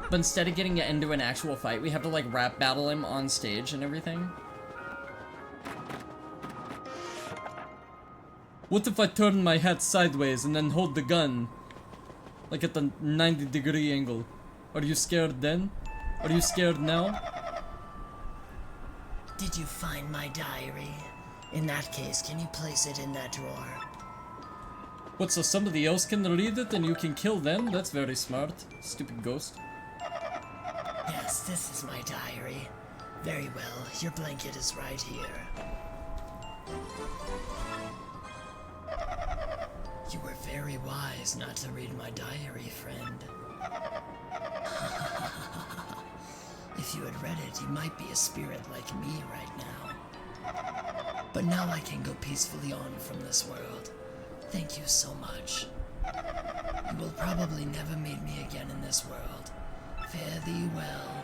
But instead of getting into an actual fight, we have to like rap battle him on stage and everything. What if I turn my hat sideways and then hold the gun? Like at the 90-degree angle. Are you scared then? Are you scared now? Did you find my diary? In that case, can you place it in that drawer? What, so somebody else can read it and you can kill them? That's very smart. Stupid ghost. Yes, this is my diary. Very well, your blanket is right here. You were very wise not to read my diary, friend. If you had read it, you might be a spirit like me right now. But now I can go peacefully on from this world. Thank you so much. You will probably never meet me again in this world. Fare thee well.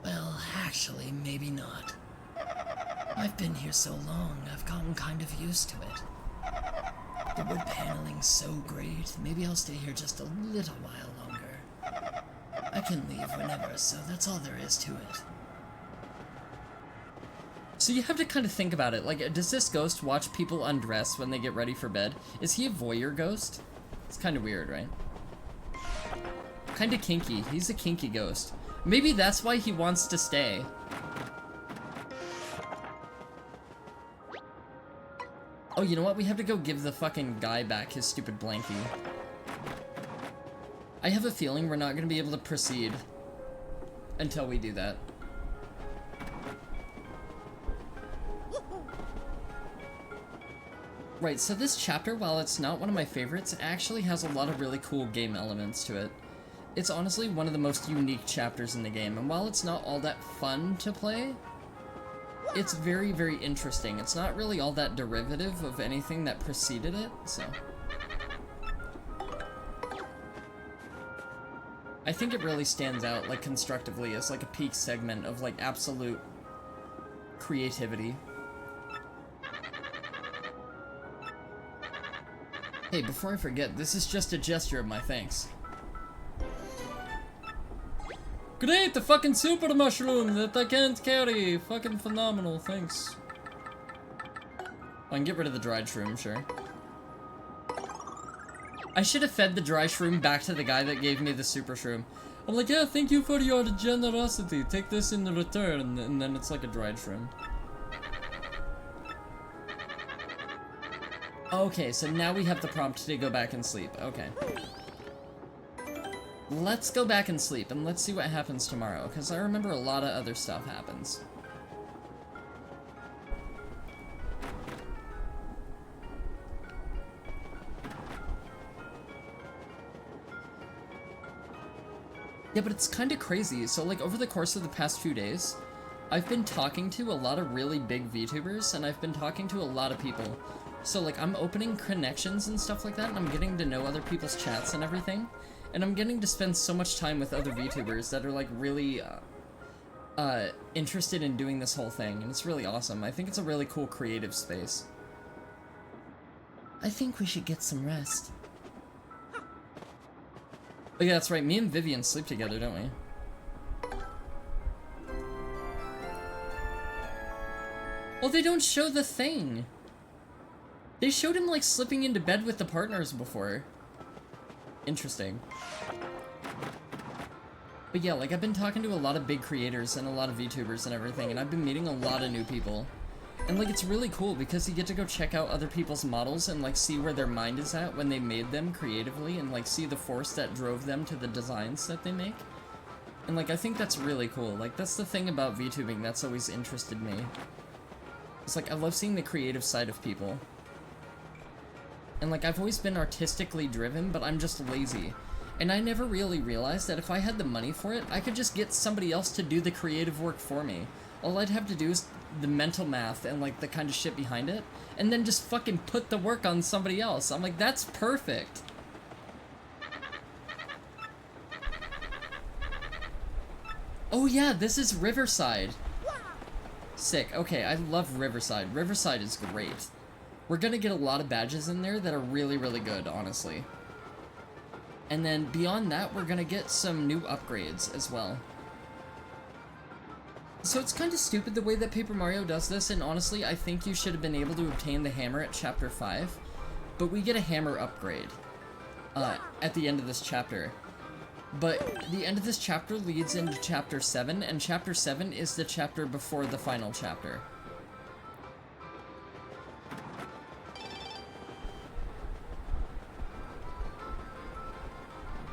Well, actually, maybe not. I've been here so long, I've gotten kind of used to it. The wood paneling's so great, maybe I'll stay here just a little while longer. I can leave whenever, so that's all there is to it. So you have to kind of think about it. Like, does this ghost watch people undress when they get ready for bed? Is he a voyeur ghost? It's kind of weird, right? Kind of kinky. He's a kinky ghost. Maybe that's why he wants to stay. Oh, you know what? We have to go give the fucking guy back his stupid blankie. I have a feeling we're not going to be able to proceed until we do that. Right, so this chapter, while it's not one of my favorites, actually has a lot of really cool game elements to it. It's honestly one of the most unique chapters in the game, and while it's not all that fun to play, it's very, very interesting. It's not really all that derivative of anything that preceded it, so... I think it really stands out, like, constructively as, like, a peak segment of, like, absolute creativity. Hey, before I forget, this is just a gesture of my thanks. Great, the fucking super mushroom that I can't carry. Fucking phenomenal, thanks. I can get rid of the dried shroom, sure. I should have fed the dry shroom back to the guy that gave me the super shroom. I'm like, yeah, thank you for your generosity. Take this in return, and then it's like a dried shroom. Okay, so now we have the prompt to go back and sleep. Okay. Let's go back and sleep, and let's see what happens tomorrow, because I remember a lot of other stuff happens. Yeah, but it's kind of crazy. So, like, over the course of the past few days, I've been talking to a lot of really big VTubers, and I've been talking to a lot of people. So, like, I'm opening connections and stuff like that, and I'm getting to know other people's chats and everything. And I'm getting to spend so much time with other VTubers that are, like, really, interested in doing this whole thing, and it's really awesome. I think it's a really cool creative space. I think we should get some rest. Oh yeah, that's right, me and Vivian sleep together, don't we? Oh, they don't show the thing! They showed him, like, slipping into bed with the partners before. Interesting. But yeah, like, I've been talking to a lot of big creators and a lot of VTubers and everything, and I've been meeting a lot of new people. And, like, it's really cool because you get to go check out other people's models and, like, see where their mind is at when they made them creatively and, like, see the force that drove them to the designs that they make. And, like, I think that's really cool. Like, that's the thing about VTubing that's always interested me. It's like, I love seeing the creative side of people. And, like, I've always been artistically driven, but I'm just lazy. And I never really realized that if I had the money for it, I could just get somebody else to do the creative work for me. All I'd have to do is the mental math and, like, the kind of shit behind it, and then just fucking put the work on somebody else. I'm like, that's perfect. Oh yeah, this is Riverside. Sick. Okay, I love Riverside. Riverside is great. We're gonna get a lot of badges in there that are really, really good, honestly. And then beyond that, we're gonna get some new upgrades as well. So it's kind of stupid the way that Paper Mario does this, and honestly, I think you should have been able to obtain the hammer at Chapter 5. But we get a hammer upgrade at the end of this chapter. But the end of this chapter leads into Chapter 7, and Chapter 7 is the chapter before the final chapter.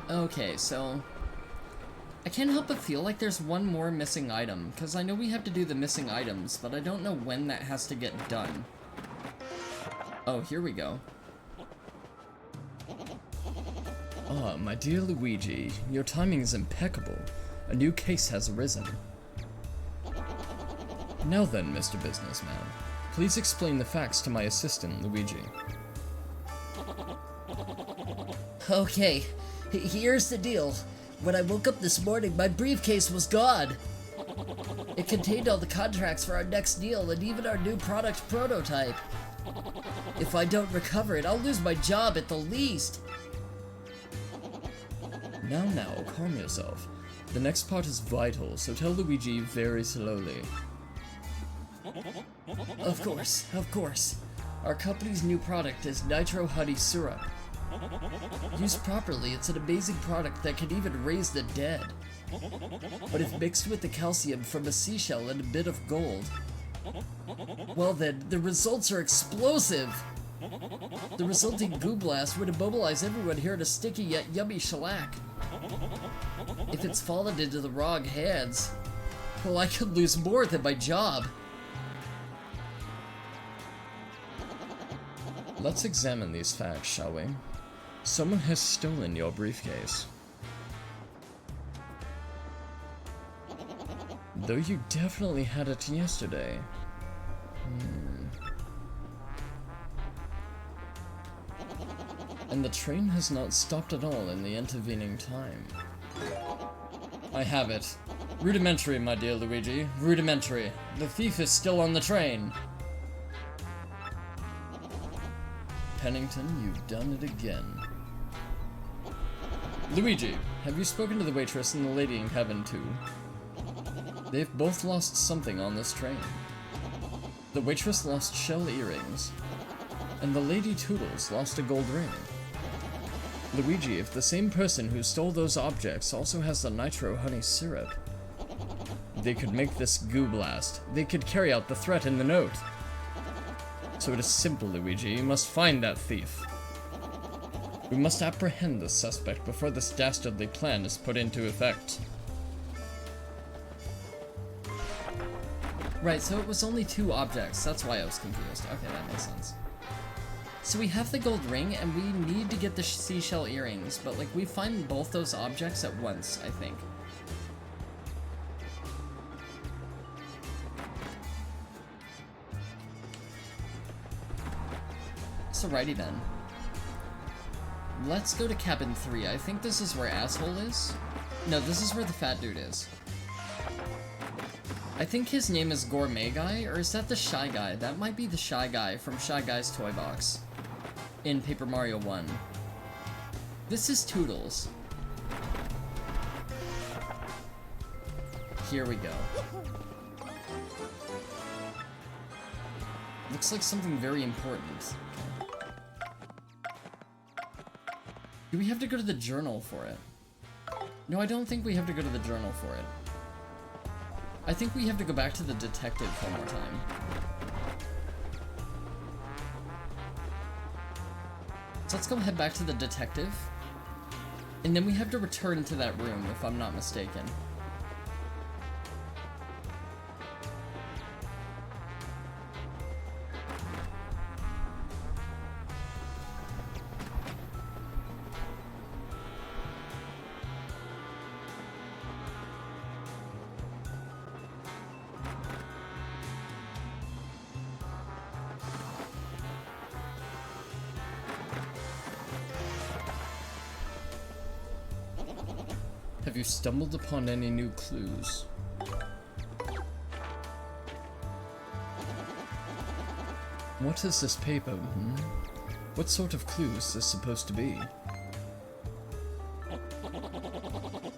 Okay, so I can't help but feel like there's one more missing item, because I know we have to do the missing items, but I don't know when that has to get done. Oh, here we go. Ah, my dear Luigi, your timing is impeccable. A new case has arisen. Now then, Mr. Businessman, please explain the facts to my assistant, Luigi. Okay, here's the deal. When I woke up this morning, my briefcase was gone. It contained all the contracts for our next deal and even our new product prototype. If I don't recover it, I'll lose my job at the least. Now, calm yourself. The next part is vital, so tell Luigi very slowly. Of course. Our company's new product is Nitro Honey Syrup. Used properly, it's an amazing product that can even raise the dead. But if mixed with the calcium from a seashell and a bit of gold, well then, the results are explosive! The resulting goo blast would immobilize everyone here in a sticky yet yummy shellac. If it's fallen into the wrong hands, well, I could lose more than my job. Let's examine these facts, shall we? Someone has stolen your briefcase. Though you definitely had it yesterday. And the train has not stopped at all in the intervening time. I have it. Rudimentary, my dear Luigi. Rudimentary. The thief is still on the train. Pennington, you've done it again. Luigi, have you spoken to the waitress and the lady in cabin too? They've both lost something on this train. The waitress lost shell earrings, and the lady Toodles lost a gold ring. Luigi, if the same person who stole those objects also has the Nitro Honey Syrup, they could make this goo blast. They could carry out the threat in the note. So it is simple, Luigi. You must find that thief. We must apprehend the suspect before this dastardly plan is put into effect. Right, so it was only 2 objects. That's why I was confused. Okay, that makes sense. So we have the gold ring, and we need to get the seashell earrings, but, like, we find both those objects at once, I think. So righty then. Let's go to cabin 3. I think this is where Asshole is. No, this is where the fat dude is. I think his name is Gourmet Guy, or is that the Shy Guy? That might be the Shy Guy from Shy Guy's Toy Box in Paper Mario 1. This is Toodles. Here we go. Looks like something very important. Do we have to go to the journal for it? No, I don't think we have to go to the journal for it. I think we have to go back to the detective one more time. So let's go head back to the detective. And then we have to return to that room, if I'm not mistaken. Have you stumbled upon any new clues? What is this paper, hmm? What sort of clue is this supposed to be?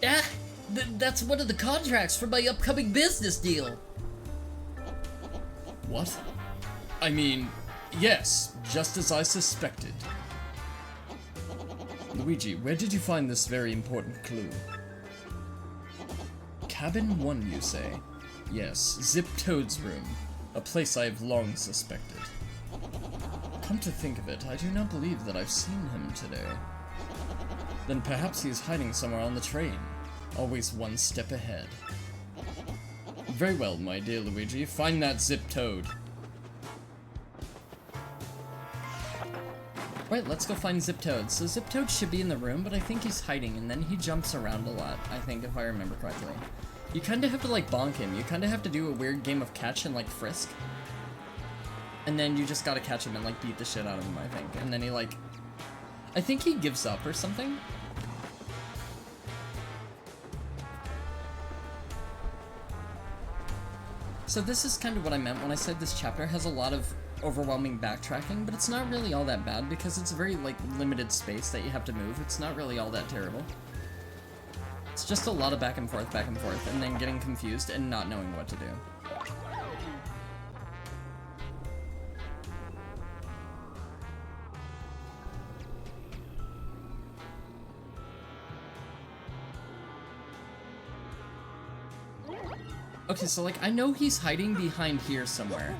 Ah! That's one of the contracts for my upcoming business deal! What? I mean, yes, just as I suspected. Luigi, where did you find this very important clue? Cabin 1, you say? Yes, Zip Toad's room, a place I have long suspected. Come to think of it, I do not believe that I've seen him today. Then perhaps he is hiding somewhere on the train, always one step ahead. Very well, my dear Luigi, find that Zip Toad. Right, let's go find Zip Toad. So Zip Toad should be in the room, but I think he's hiding, and then he jumps around a lot, I think, if I remember correctly. You kinda have to, like, bonk him. You kinda have to do a weird game of catch and, like, frisk. And then you just gotta catch him and, like, beat the shit out of him, I think. And then he, like... I think he gives up or something? So this is kind of what I meant when I said this chapter has a lot of overwhelming backtracking, but it's not really all that bad because it's a very, like, limited space that you have to move. It's not really all that terrible. It's just a lot of back and forth, and then getting confused and not knowing what to do. Okay, so, like, I know he's hiding behind here somewhere.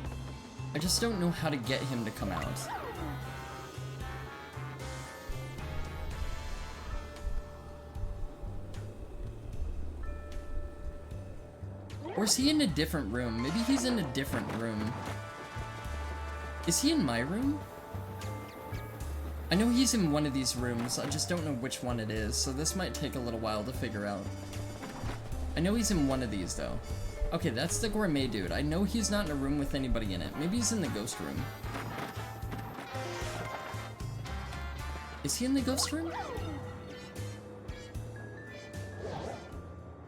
I just don't know how to get him to come out. Or is he in a different room? Maybe he's in a different room. Is he in my room? I know he's in one of these rooms, I just don't know which one it is, so this might take a little while to figure out. I know he's in one of these, though. Okay, that's the gourmet dude. I know he's not in a room with anybody in it. Maybe he's in the ghost room. Is he in the ghost room?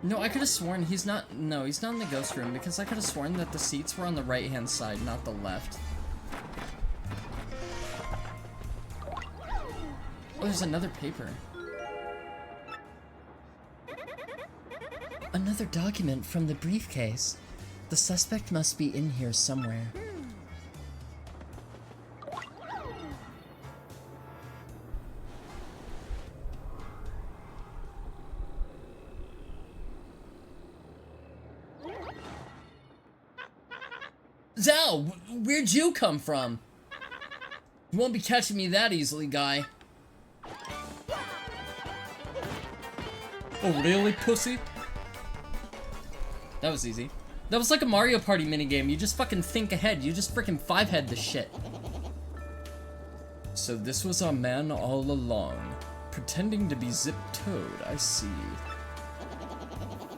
No, I could have sworn he's not... No, he's not in the ghost room, because I could have sworn that the seats were on the right-hand side, not the left. Oh, there's another paper. Another document from the briefcase. The suspect must be in here somewhere. Zao, where'd you come from? You won't be catching me that easily, guy. Oh, really, pussy? That was easy. That was like a Mario Party minigame. You just fucking think ahead. You just freaking five-head this shit. So this was our man all along, pretending to be Zip Toad, I see.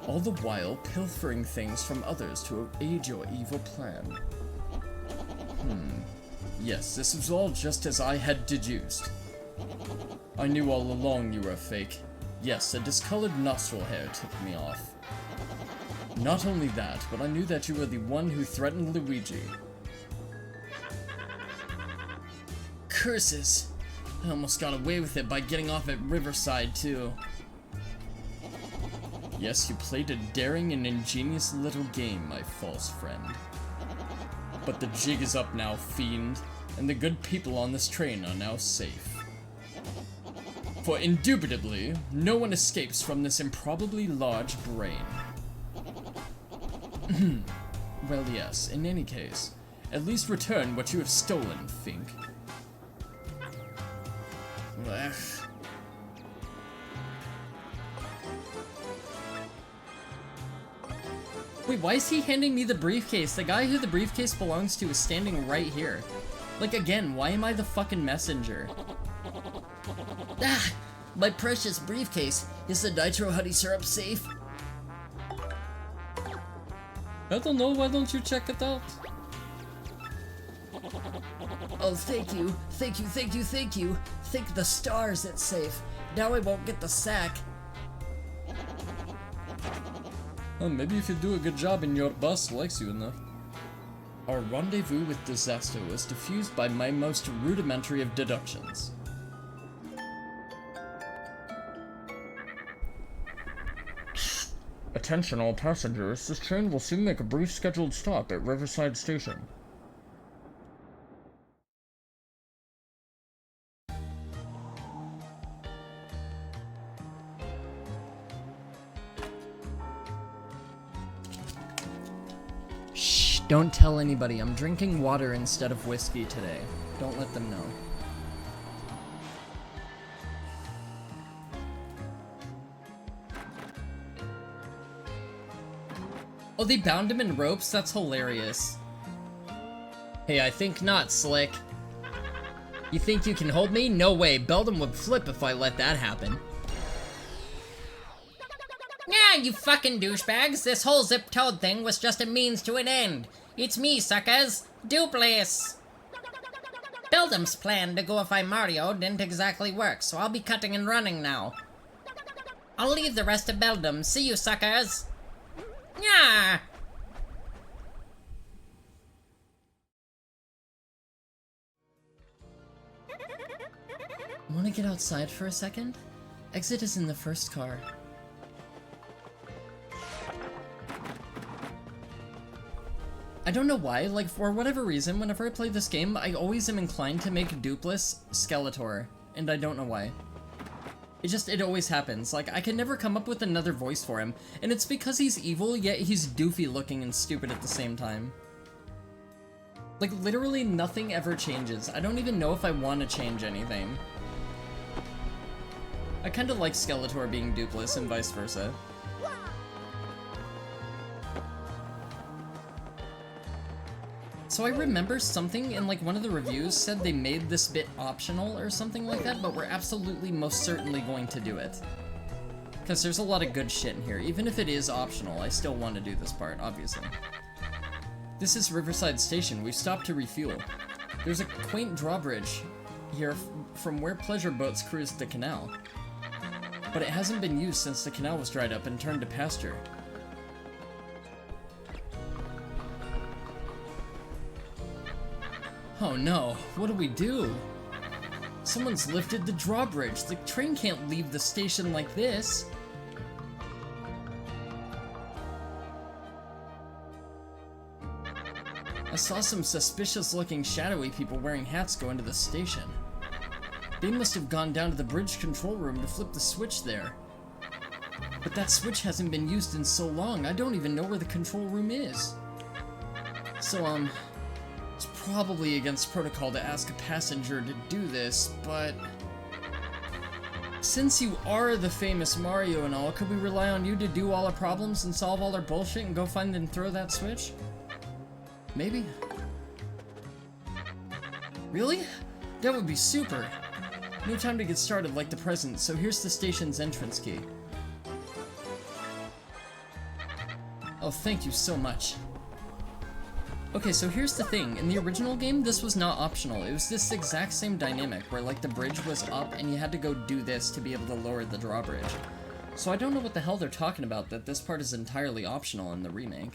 All the while pilfering things from others to aid your evil plan. Yes, this was all just as I had deduced. I knew all along you were a fake. Yes, a discolored nostril hair tipped me off. Not only that, but I knew that you were the one who threatened Luigi. Curses. I almost got away with it by getting off at Riverside, too. Yes, you played a daring and ingenious little game, my false friend. But the jig is up now, fiend, and the good people on this train are now safe. For indubitably, no one escapes from this improbably large brain. Well, yes, in any case, at least return what you have stolen, Fink. Ugh. Wait, why is he handing me the briefcase? The guy who the briefcase belongs to is standing right here. Like, again, why am I the fucking messenger? Ah! My precious briefcase. Is the nitro honey syrup safe? I don't know, why don't you check it out? Oh, thank you. Thank you, thank you, thank you. Thank the stars it's safe. Now I won't get the sack. Well, maybe if you do a good job and your boss likes you enough. Our rendezvous with disaster was diffused by my most rudimentary of deductions. Attention all passengers, this train will soon make a brief scheduled stop at Riverside Station. Shh, don't tell anybody. I'm drinking water instead of whiskey today. Don't let them know. Oh, they bound him in ropes? That's hilarious. Hey, I think not, Slick. You think you can hold me? No way. Beldam would flip if I let that happen. Yeah, you fucking douchebags. This whole zip-toed thing was just a means to an end. It's me, suckers. Duplis. Beldam's plan to goify Mario didn't exactly work, so I'll be cutting and running now. I'll leave the rest to Beldam. See you, suckers. Yeah. Want to get outside for a second? Exit is in the first car. I don't know why, like, for whatever reason, whenever I play this game, I always am inclined to make Duplis Skeletor, and I don't know why. It always happens. Like, I can never come up with another voice for him, and it's because he's evil, yet he's doofy looking and stupid at the same time. Like, literally nothing ever changes. I don't even know if I want to change anything. I kinda like Skeletor being Duplis and vice versa. So I remember something in like one of the reviews said they made this bit optional or something like that, but we're absolutely most certainly going to do it. Because there's a lot of good shit in here. Even if it is optional, I still want to do this part, obviously. This is Riverside Station. We've stopped to refuel. There's a quaint drawbridge here from where pleasure boats cruise the canal. But it hasn't been used since the canal was dried up and turned to pasture. Oh no, what do we do? Someone's lifted the drawbridge. The train can't leave the station like this. I saw some suspicious-looking shadowy people wearing hats go into the station. They must have gone down to the bridge control room to flip the switch there. But that switch hasn't been used in so long, I don't even know where the control room is. So, it's probably against protocol to ask a passenger to do this, but... Since you are the famous Mario and all, could we rely on you to do all our problems and solve all our bullshit and go find and throw that switch? Maybe? Really? That would be super! No time to get started like the present, so here's the station's entrance key. Oh, thank you so much. Okay, so here's the thing. In the original game, this was not optional. It was this exact same dynamic where, like, the bridge was up and you had to go do this to be able to lower the drawbridge. So I don't know what the hell they're talking about that this part is entirely optional in the remake.